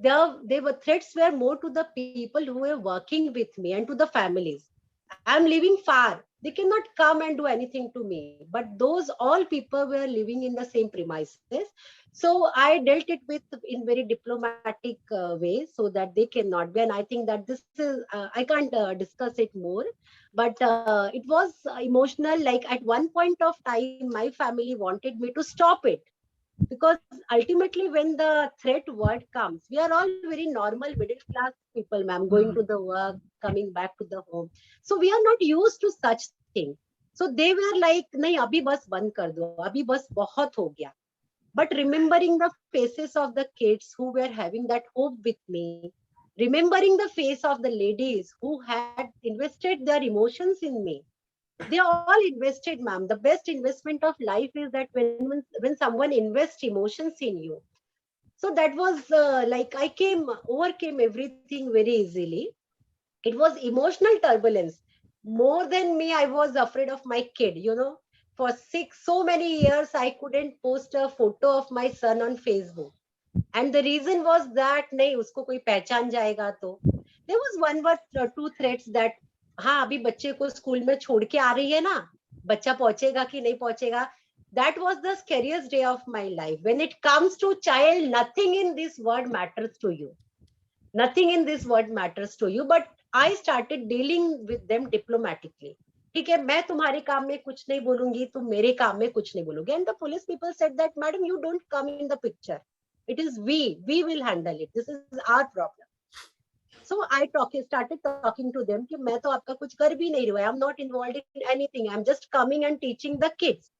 They were threats were more to the people who were working with me and to the families. I'm living far. They cannot come and do anything to me. But those all people were living in the same premises. So I dealt it with in very diplomatic way so that they cannot be. And I think that this is, I can't discuss it more. But it was emotional. Like at one point of time, my family wanted me to stop it, because ultimately when the threat word comes, we are all very normal middle class people, ma'am, going to the work, coming back to the home, so we are not used to such things. So they were like, nahi abhi bas band kar do, abhi bas bahut ho gaya. But remembering the faces of the kids who were having that hope with me, remembering the face of the ladies who had invested their emotions in me, they all invested, ma'am. The best investment of life is that when someone invests emotions in you. So that was like I overcame everything very easily. It was emotional turbulence. More than me, I was afraid of my kid, you know. For so many years, I couldn't post a photo of my son on Facebook. And the reason was that नहीं उसको कोई पहचान जाएगा तो. There was one or two threats that हाँ अभी बच्चे को स्कूल में छोड़ के आ रही है ना, बच्चा पहुंचेगा कि नहीं पहुंचेगा. That was the scariest day of my life. When it comes to child, nothing in this world matters to you. Nothing in this world matters to you. But I started dealing with them diplomatically. ठीक है, मैं तुम्हारे काम में कुछ नहीं बोलूंगी, तुम मेरे काम में कुछ नहीं बोलोगे. And the police people said that, madam, you don't come in the picture. It is we will handle it. This is our problem. So I started talking to them कि मैं तो आपका कुछ कर भी नहीं रहा. I'm not involved in anything. I'm just coming and teaching the kids.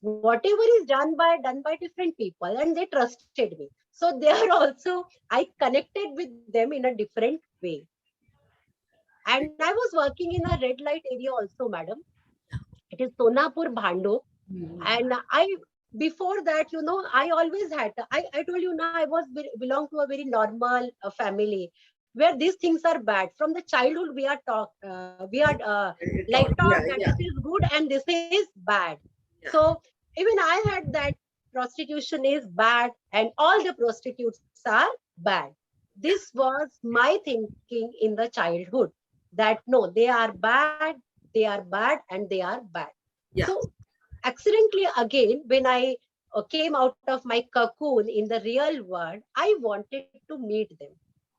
Whatever is done by different people, and they trusted me. So they are also, I connected with them in a different way. And I was working in a red light area also, madam. It is Sonapur Bhando. And before that, you know, I always had, I told you now, I belong to a very normal family where these things are bad. From the childhood, we are taught Yeah, that yeah, this is good and this is bad. yeah. So even I had that prostitution is bad and all the prostitutes are bad. This was my thinking in the childhood, that no, they are bad, and they are bad. Yeah. So accidentally again, when I came out of my cocoon in the real world, I wanted to meet them.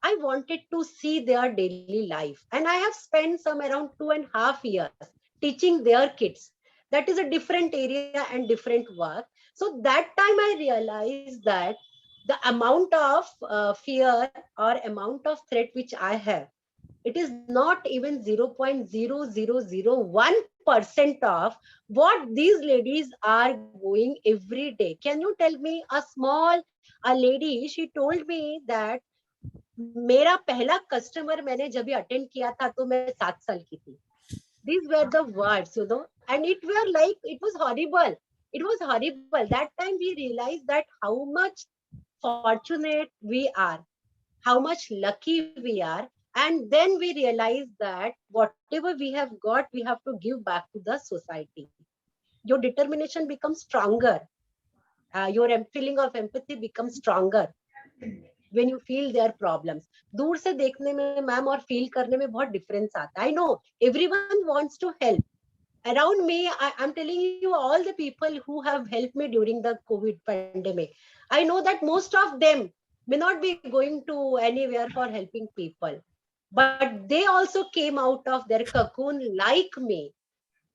I wanted to see their daily life. And I have spent some around 2.5 years teaching their kids. That is a different area and different work. So that time I realized that the amount of fear or amount of threat which I have, it is not even 0.0001% of what these ladies are going every day. Can you tell me, a lady, she told me that मेरा पहला customer मैंने जब भी attend किया था तो मैं 7 साल की थी. These were the words, you know, and it was horrible. It was horrible. That time we realized that how much fortunate we are, how much lucky we are. And then we realize that whatever we have got, we have to give back to the society. Your determination becomes stronger. Your feeling of empathy becomes stronger when you feel their problems. दूर से देखने में ma'am और feel करने में बहुत difference आता है. I know everyone wants to help. Around me, I'm telling you, all the people who have helped me during the COVID pandemic, I know that most of them may not be going to anywhere for helping people, but they also came out of their cocoon like me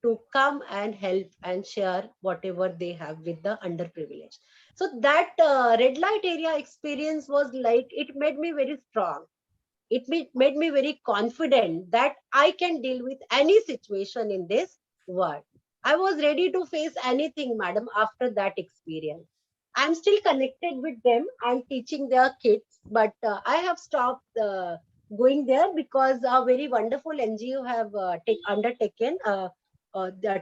to come and help and share whatever they have with the underprivileged. So that red light area experience was like, it made me very strong. It made me very confident that I can deal with any situation in this world. I was ready to face anything, madam, after that experience. I'm still connected with them. I'm teaching their kids, but I have stopped going there because a very wonderful NGO have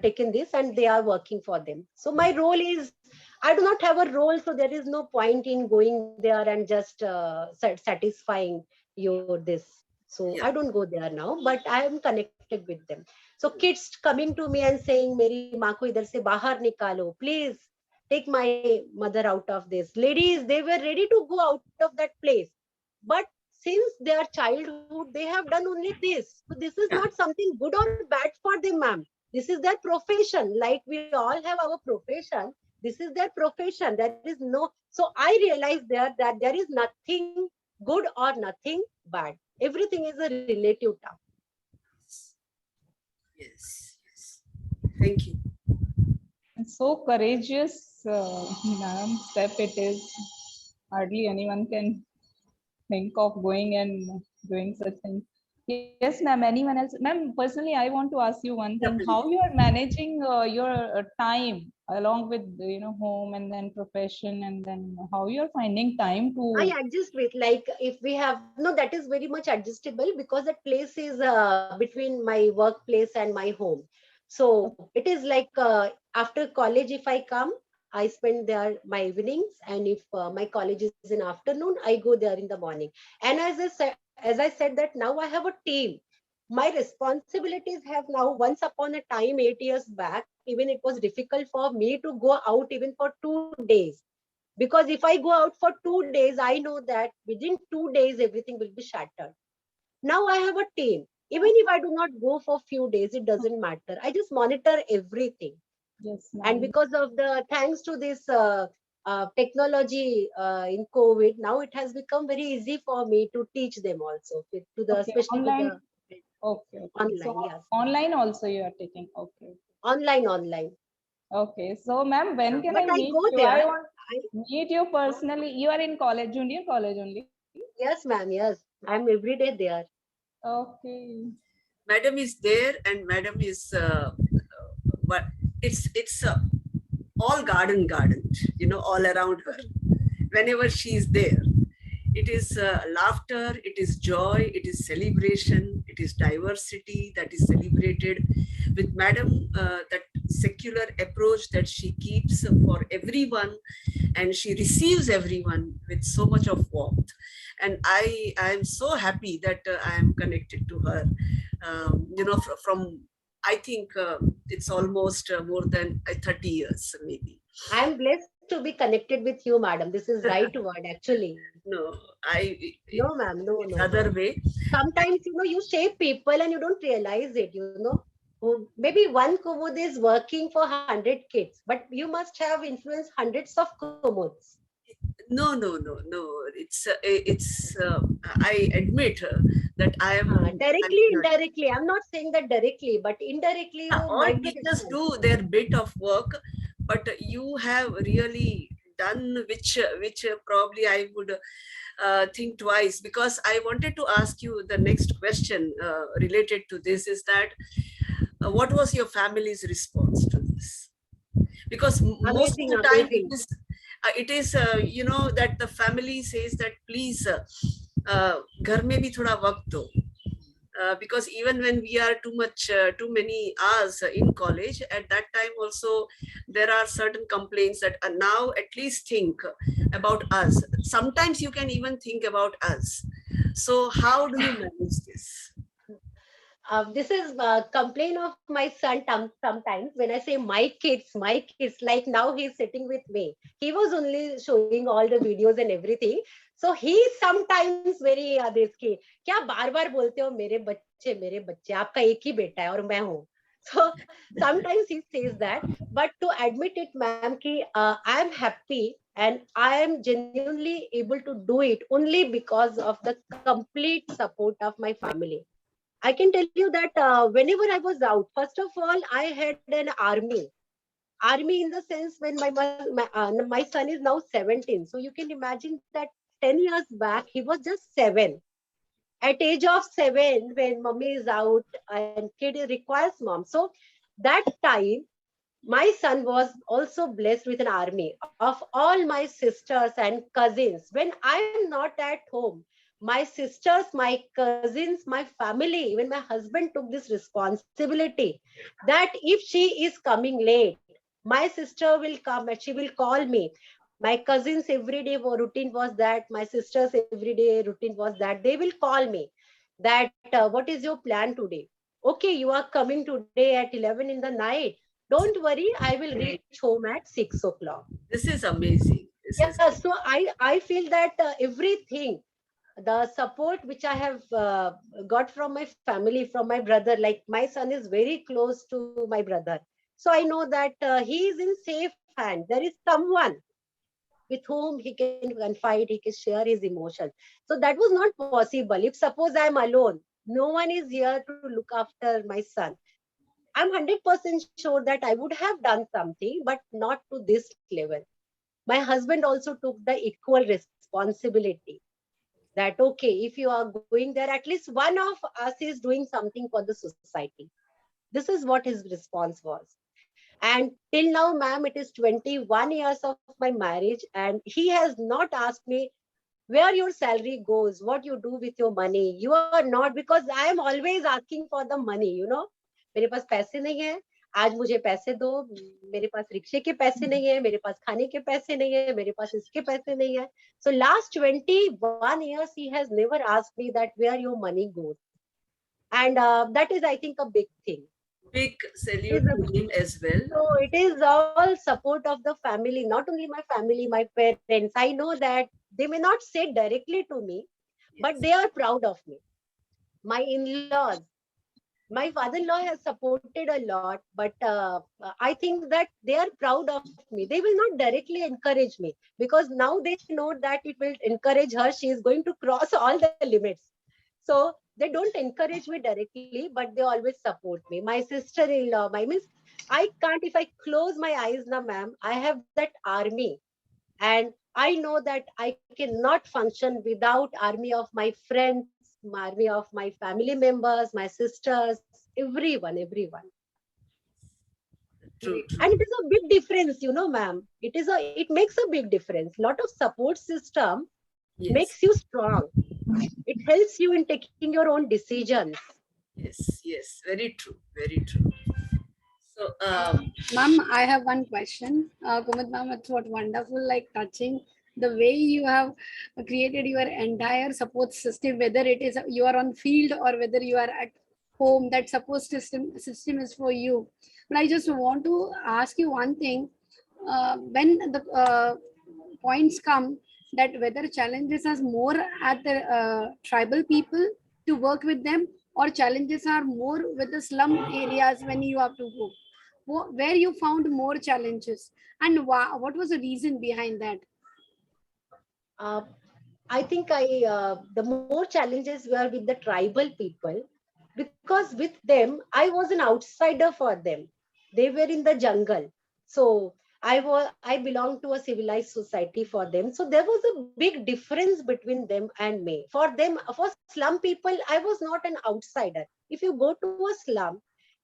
taken this and they are working for them. So my role is, I do not have a role, so there is no point in going there and just satisfying your this. So Yeah. I don't go there now, but I am connected with them. So kids coming to me and saying, "Meri maa ko idhar se bahar nikalo, please take my mother out of this." Ladies, they were ready to go out of that place. but since their childhood, they have done only this. So this is Yeah. not something good or bad for them, ma'am. This is their profession. Like we all have our profession. This is their profession. There is no. So I realized there that there is nothing good or nothing bad. Everything is a relative term. Yes. Yes. Thank you. So courageous, ma'am, step it is. Hardly anyone can think of going and doing such things. Yes, ma'am. Anyone else? Ma'am, personally, I want to ask you one Yeah, thing: please. how you are managing your time along with home and then profession, and then how you are finding time I to? adjust with, like, if we have no, that is very much adjustable because that place is between my workplace and my home. So it is like after college, if I come, I spend there my evenings, and if my college is in afternoon, I go there in the morning. And as I said that now I have a team. My responsibilities have now, once upon a time, 8 years back, even it was difficult for me to go out even for 2 days, because if I go out for 2 days, I know that within 2 days everything will be shattered. Now I have a team. Even if I do not go for few days, it doesn't matter. I just monitor everything. Yes, And ma'am. because of the thanks to this technology in COVID, now it has become very easy for me to teach them also to the, Okay, especially with online. the Okay, okay. So online. Yes, online also you are taking. Okay. online. Okay. So, ma'am, when can But I I meet go you? there. I want I meet you personally. You are in college, junior college only. Yes, ma'am. Yes, I'm every day there. Okay. Madam is there, and Madam is what? It's all garden, all around her. Whenever she is there, it is laughter, it is joy, it is celebration, it is diversity that is celebrated. With Madam, that secular approach that she keeps for everyone, and she receives everyone with so much of warmth. And I am so happy that I am connected to her. From I think it's almost more than 30 years, maybe. I'm blessed to be connected with you, madam. This is right word, actually. No, No, ma'am. No, no. it's other way. Sometimes, you shape people and you don't realize it. Maybe one Kumud is working for 100 kids, but you must have influenced hundreds of Kumuds. No. It's I admit that I Directly, indirectly. I'm not saying that directly, but indirectly, yeah, you all might be teachers do responsible. their bit of work, but you have really done which probably I would think twice, because I wanted to ask you the next question related to this is that what was your family's response to this? Because most of Amazing, the time amazing. it is that the family says that please घर में भी थोड़ा वक्त दो. Because even when we are too many hours in college, at that time also there are certain complaints that now at least think about us. Sometimes you can even think about us. So how do you manage this? This is complaint of my son sometimes when I say my kids, like now he's sitting with me. He was only showing all the videos and everything. So he sometimes very this ki, क्या बार बार बोलते हो मेरे बच्चे आपका एक ही बेटा है और मैं हूँ. So sometimes he says that, but to admit it, ma'am, ki I am happy and I am genuinely able to do it only because of the complete support of my family. I can tell you that whenever I was out, first of all, I had an army. Army in the sense when my son is now 17. So you can imagine that 10 years back, he was just 7. At age of 7, when mommy is out and kid requires mom. So that time, my son was also blessed with an army of all my sisters and cousins. When I'm not at home, my sisters, my cousins, my family, even my husband took this responsibility that if she is coming late, my sister will come and she will call me. My cousins everyday routine was that, my sisters everyday routine was that they will call me that what is your plan today? Okay, you are coming today at 11 in the night. Don't worry, I will reach home at 6 o'clock. This is amazing. This Yeah, is so I feel that everything. the support which I have got from my family, from my brother, like my son is very close to my brother. So I know that he is in safe hand. There is someone with whom he can confide, he can share his emotions. So that was not possible. If suppose I am alone, no one is here to look after my son. I'm 100% sure that I would have done something, but not to this level. My husband also took the equal responsibility that, okay, if you are going there, at least one of us is doing something for the society. This is what his response was. And till now, ma'am, it is 21 years of my marriage, and he has not asked me where your salary goes, what you do with your money. You are not, because I am always asking for the money, you know. मेरे पास पैसे नहीं है, आज मुझे पैसे दो, मेरे पास रिक्शे के पैसे नहीं है, मेरे पास खाने के पैसे नहीं है, मेरे पास इसके पैसे नहीं है. So last 21 years he has never asked me that where your money goes. And that is, I think, a big thing. Big It is salute a, to him as well. so it is all support of the family, not only my family, my parents. I know that they may not say directly to me, but Yes. they are proud of me. My in-laws, my father-in-law has supported a lot, but I think that they are proud of me. They will not directly encourage me, because now they know that it will encourage her. She is going to cross all the limits. So they don't encourage me directly, but they always support me. My sister-in-law, my means, I can't, if I close my eyes now, ma'am, I have that army. And I know that I cannot function without army of my friends, army of my family members, my sisters, everyone. True, And true. it is a big difference, you know, ma'am. It makes a big difference. Lot of support system Yes, makes you strong. It helps you in taking your own decisions. yes. Very true, very true. So, Ma'am, I have one question. Kumud ma'am, it's what wonderful, like touching the way you have created your entire support system, whether it is you are on field or whether you are at home, that support system is for you. But I just want to ask you one thing. When the points come that whether challenges are more at the tribal people to work with them, or challenges are more with the slum areas when you have to go, where you found more challenges, and what was the reason behind that? Uh, I think the more challenges were with the tribal people, because with them I was an outsider for them. They were in the jungle, so I belonged to a civilized society for them. So there was a big difference between them and me. For them, for slum people, I was not an outsider. If you go to a slum,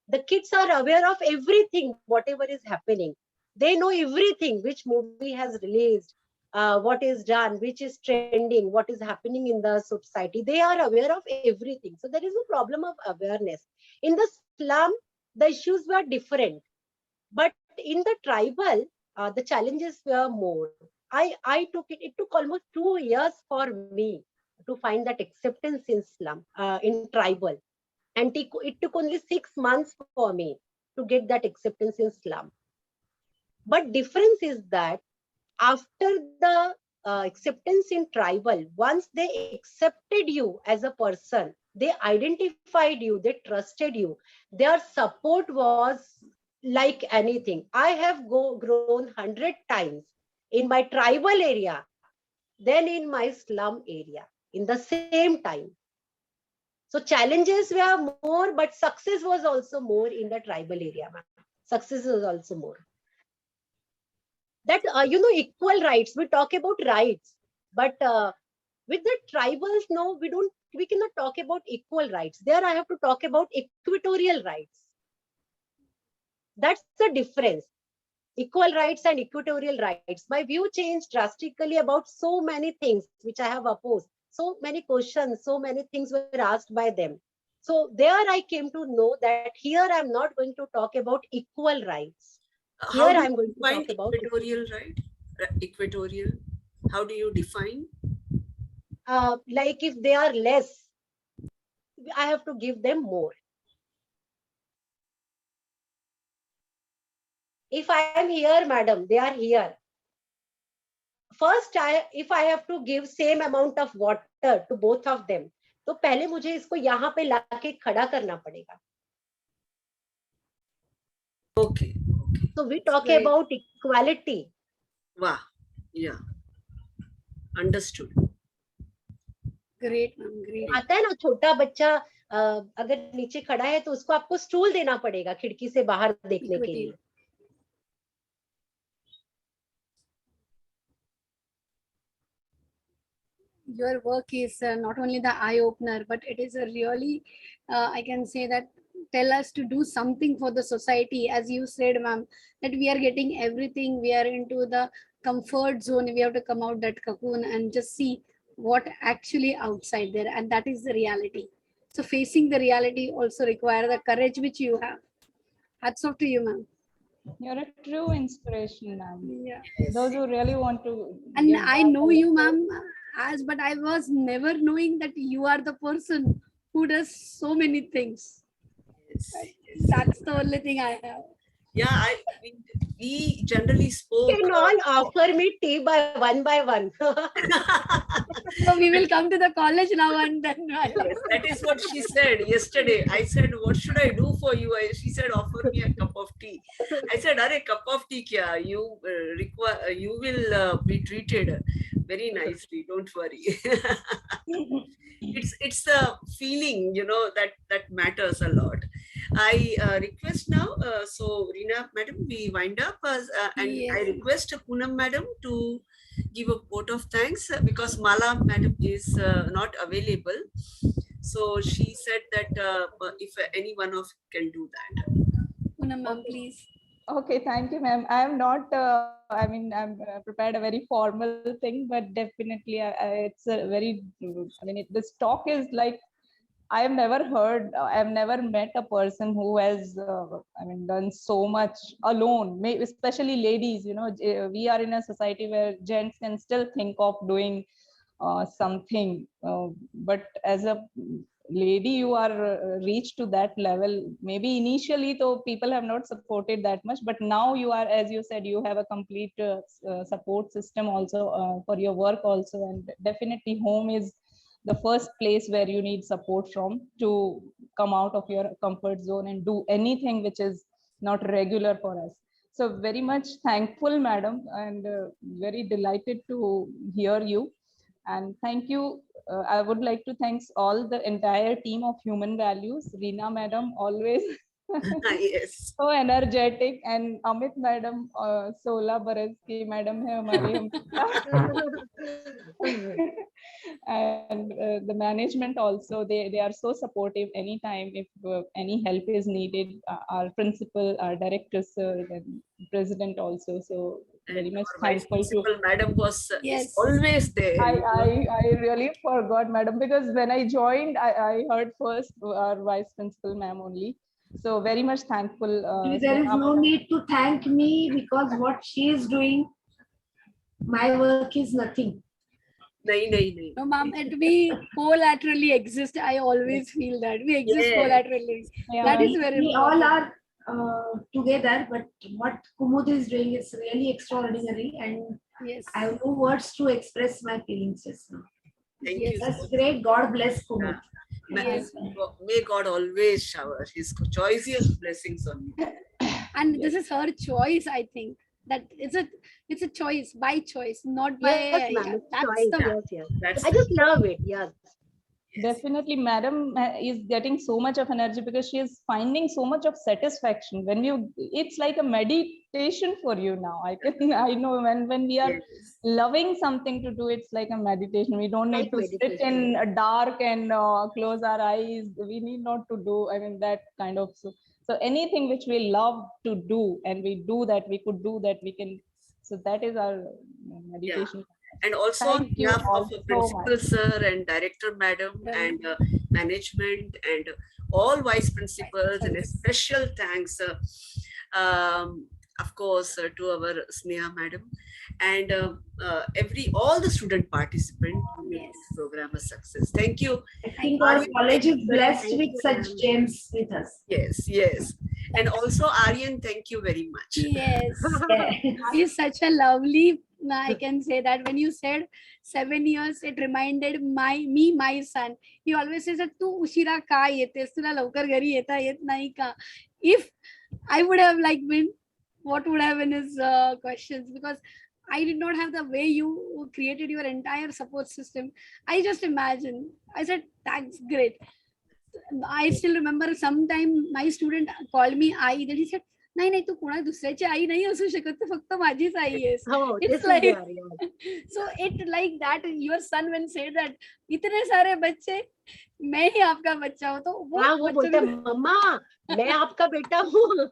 the kids are aware of everything, whatever is happening. They know everything, which movie has released, what is done, which is trending, what is happening in the society. They are aware of everything. So there is no problem of awareness. In the slum, the issues were different. But in the tribal, the challenges were more. I took it, it took almost 2 years for me to find that acceptance in slum, in tribal. And it took only 6 months for me to get that acceptance in slum. But difference is that after the acceptance in tribal, once they accepted you as a person, they identified you, they trusted you, their support was like anything. I have grown 100 times in my tribal area than in my slum area in the same time. So challenges were more, but success was also more in the tribal area, ma'am. Success was also more. That equal rights, we talk about rights, but with the tribals, no, we cannot talk about equal rights. There I have to talk about equatorial rights. That's the difference. Equal rights and equatorial rights. My view changed drastically about so many things which I have opposed. So many questions, so many things were asked by them. So there I came to know that here I'm not going to talk about equal rights. Here how do I'm you going to define talk about equatorial, right? Equatorial. How do you define? like if they are less, I have to give them more. If I am here, madam, they are here. First, if I have to give same amount of water, matter to both of them. तो पहले मुझे इसको यहाँ पे लाके खड़ा करना पड़ेगा. Okay. So we talk Great. about equality. Wow. Yeah. Understood. Great, ma'am. Great. आता है ना छोटा बच्चा अगर नीचे खड़ा है तो उसको आपको स्टूल देना पड़ेगा खिड़की से बाहर देखने के लिए. Your work is not only the eye opener, but it is a really, I can say that, tell us to do something for the society. As you said, ma'am, that we are getting everything, we are into the comfort zone, we have to come out that cocoon and just see what actually outside there, and that is the reality. So facing the reality also require the courage which you have. Hats off to you, ma'am. You're a true inspiration, ma'am. Yeah. Those who really want to. And give I back know a you, little. ma'am, but I was never knowing that you are the person who does so many things. Yes. That's the only thing I have. Yeah, we generally spoke. Can all offer me tea by one. So we will come to the college now and then. Yes, that is what she said yesterday. I said, what should I do for you? She said, offer me a cup of tea. I said, "Arey, cup of tea kya? You require, you will be treated very nicely. Don't worry." It's the feeling, that matters a lot. I request now, so Reena madam, we wind up, and Yes. I request Poonam madam to give a vote of thanks because Mala madam is not available. So she said that if any one of can do that. Poonam ma'am, please. Okay, thank you, ma'am. I am not, I'm prepared a very formal thing, but definitely it's a very, this talk is like, I have never heard, I have never met a person who has, done so much alone, especially ladies, we are in a society where gents can still think of doing something, but as a lady you are reached to that level. Maybe initially though people have not supported that much, but now you are, as you said, you have a complete support system also for your work also, and definitely home is the first place where you need support from to come out of your comfort zone and do anything which is not regular for us. So very much thankful, madam, and very delighted to hear you. And thank you. I would like to thank all the entire team of Human Values. Reena madam, always Yes. so energetic, and Amit madam, 16 बरस की madam है हमारी and the management also, they are so supportive anytime if any help is needed. Our principal, our director sir, and president also. So very much Our vice thankful to. principal madam was Yes. is always there. I really forgot, madam, because when I joined, I heard first our vice principal ma'am only. So very much thankful. There is no need to thank me because what she is doing, my work is nothing. Nahi. No, ma'am, we collaterally exist. I always feel that we exist Yes. collaterally. Yeah. That is very We all important. are together, but what Kumud is doing is really extraordinary, and Yes. I have no words to express my feelings just now. Thank Yes. you. That's great. God bless Kumud. Yes. May God always shower His choicest blessings on you. And this is her choice, I think. That it's a choice, by choice, not by. Yes, ma'am. It's That's choice. the. Yes. That's I just love it. Yes. Definitely, madam is getting so much of energy because she is finding so much of satisfaction. When it's like a meditation for you now. I know when we are Yes. loving something to do, it's like a meditation. We don't need Like to sit meditation. in a dark and close our eyes. We need not to do, that kind of. So anything which we love to do and we do that, we could do that, we can. So that is our meditation. And also on Thank you behalf all of the so principal much. sir and director madam and management and all vice principals, and a special thanks, of course, to our Sneha madam and all the student participants who made this program a success. Thank you. I think our college is blessed with such gems with us. Yes. And also Aryan, thank you very much. Yes. Yeah. He's such a lovely I can say that when you said 7 years, it reminded my son. He always says that तू उशिरा का येतेस, तुला लवकर घरी येत नाही का? If I would have like been, what would have been his questions, because I did not have the way you created your entire support system. I just imagine. I said, thanks, great. I still remember sometime my student called me I, then he said, नाही नाही तू कोणा दुसऱ्याची आई नाही असू शकत, तू फक्त माझीच आई आहेस. हो, It's तेच like, म्हणते Arya. so it like that your son when said that इतने सारे बच्चे, मैं ही आपका बच्चा हूँ, तो हाँ, वो बच्चों बोलता है की- मम्मा मैं आपका बेटा हूँ.